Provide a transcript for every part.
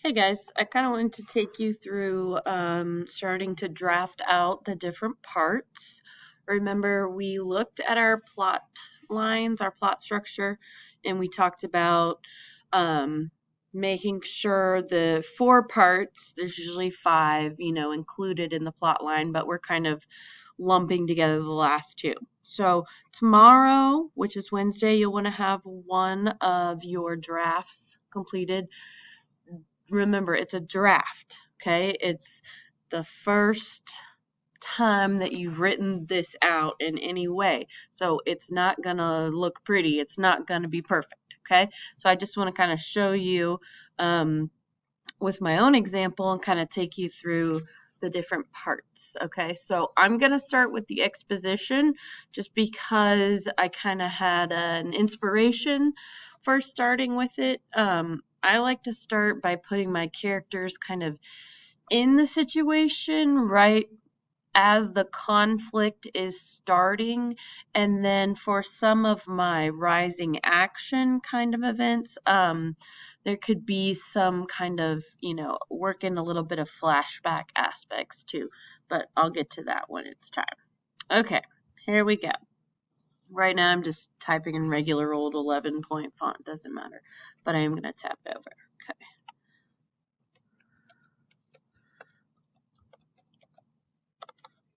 Hey guys, I kind of wanted to take you through starting to draft out the different parts. Remember, we looked at our plot lines, our plot structure, and we talked about um, making sure the four parts, there's usually five, included in the plot line, but we're kind of lumping together the last two. So tomorrow, which is Wednesday, you'll want to have one of your drafts completed. Remember, it's a draft, okay? It's the first time that you've written this out in any way. So it's not going to look pretty. It's not going to be perfect, okay? So I just want to kind of show you with my own example and kind of take you through the different parts, okay? So I'm going to start with the exposition just because I kind of had an inspiration for starting with it. I like to start by putting my characters kind of in the situation right as the conflict is starting, and then for some of my rising action kind of events, there could be some kind of, work in a little bit of flashback aspects too, but I'll get to that when it's time. Okay, here we go. Right now I'm just typing in regular old 11-point font, doesn't matter, but I am going to tap it over. Okay.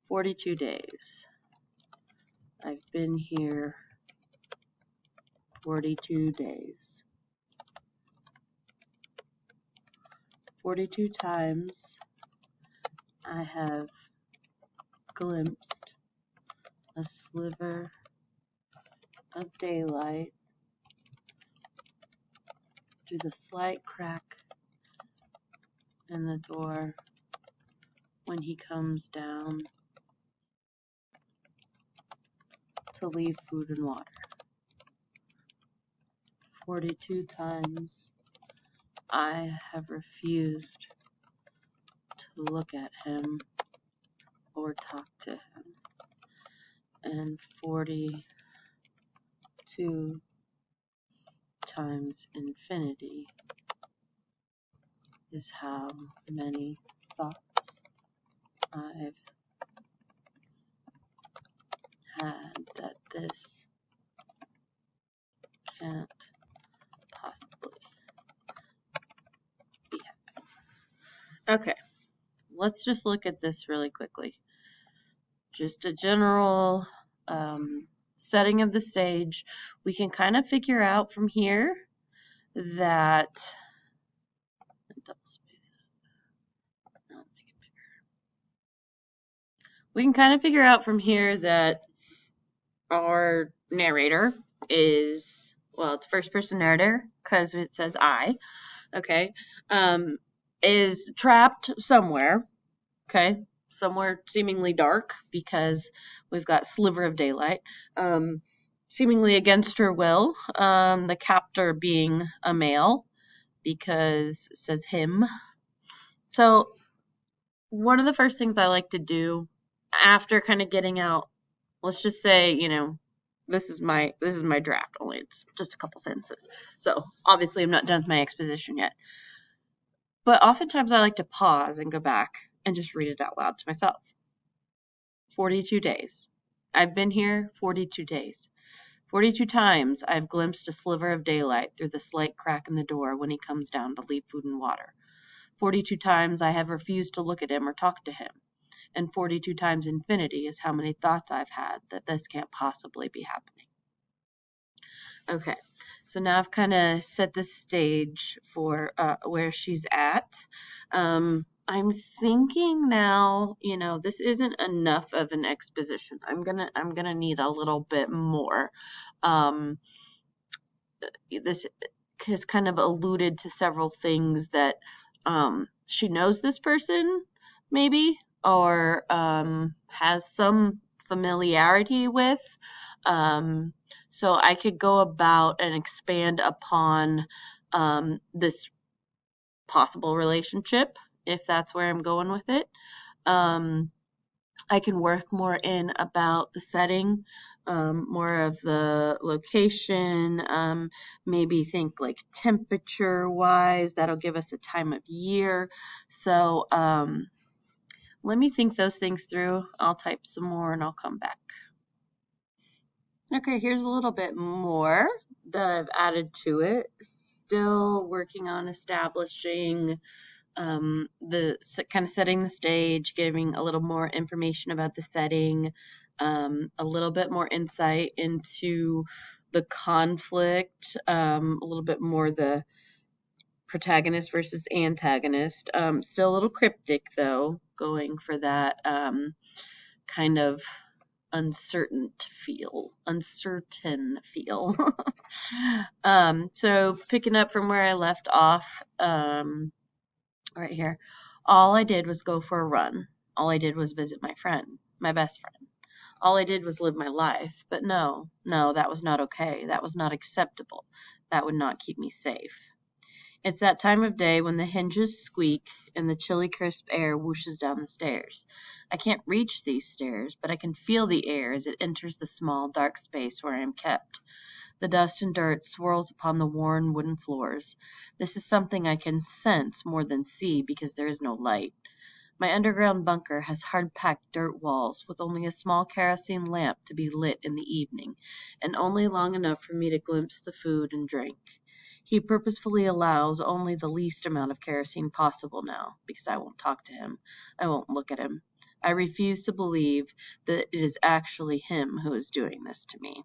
"42 days. I've been here 42 days. 42 times I have glimpsed a sliver of daylight through the slight crack in the door when he comes down to leave food and water. 42 times I have refused to look at him or talk to him. And 42 times infinity is how many thoughts I've had that this can't possibly be happening." Okay, let's just look at this really quickly. Just a general setting of the stage. We can kind of figure out from here that our narrator is, well, it's first person narrator because it says I, okay, is trapped somewhere, okay, somewhere seemingly dark because we've got sliver of daylight, seemingly against her will, the captor being a male because it says him. So one of the first things I like to do after kind of getting out, let's just say, this is my draft, only it's just a couple sentences. So obviously I'm not done with my exposition yet. But oftentimes I like to pause and go back and just read it out loud to myself. 42 days. I've been here 42 days. 42 times I've glimpsed a sliver of daylight through the slight crack in the door when he comes down to leave food and water. 42 times I have refused to look at him or talk to him. And 42 times infinity is how many thoughts I've had that this can't possibly be happening. Okay, so now I've kind of set the stage for where she's at. I'm thinking now, this isn't enough of an exposition. I'm gonna need a little bit more. This has kind of alluded to several things that she knows this person, maybe, or has some familiarity with. So I could go about and expand upon this possible relationship, if that's where I'm going with it. I can work more in about the setting, more of the location, maybe think like temperature wise. That'll give us a time of year. So let me think those things through. I'll type some more and I'll come back. Okay, here's a little bit more that I've added to it. Still working on establishing the kind of setting the stage, giving a little more information about the setting, a little bit more insight into the conflict, a little bit more the protagonist versus antagonist. Still a little cryptic though, going for that kind of uncertain feel. So picking up from where I left off, right here. All I did was go for a run. All I did was visit my friend, my best friend. All I did was live my life. But no, that was not okay. That was not acceptable. That would not keep me safe. It's that time of day when the hinges squeak and the chilly, crisp air whooshes down the stairs. I can't reach these stairs, but I can feel the air as it enters the small, dark space where I am kept. The dust and dirt swirls upon the worn wooden floors. This is something I can sense more than see because there is no light. My underground bunker has hard-packed dirt walls with only a small kerosene lamp to be lit in the evening, and only long enough for me to glimpse the food and drink. He purposefully allows only the least amount of kerosene possible now, because I won't talk to him. I won't look at him. I refuse to believe that it is actually him who is doing this to me.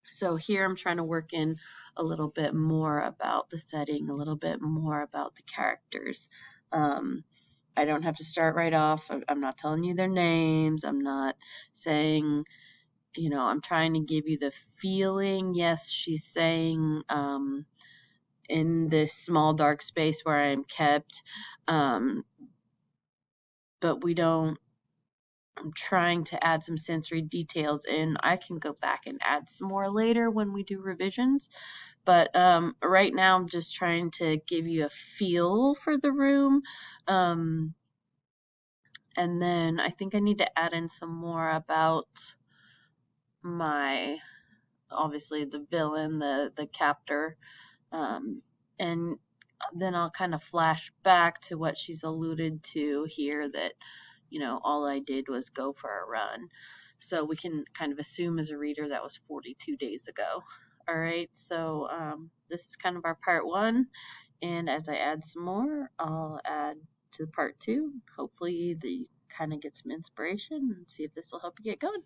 So here I'm trying to work in a little bit more about the setting, a little bit more about the characters. I don't have to start right off. I'm not telling you their names. I'm not saying, I'm trying to give you the feeling. Yes, she's saying in this small dark space where I am kept, but we don't. I'm trying to add some sensory details in. I can go back and add some more later when we do revisions. But right now I'm just trying to give you a feel for the room. And then I think I need to add in some more about obviously the villain, the captor. And then I'll kind of flash back to what she's alluded to here, that all I did was go for a run. So we can kind of assume as a reader that was 42 days ago. All right, so this is kind of our part one. And as I add some more, I'll add to part two. Hopefully, they kind of get some inspiration and see if this will help you get going.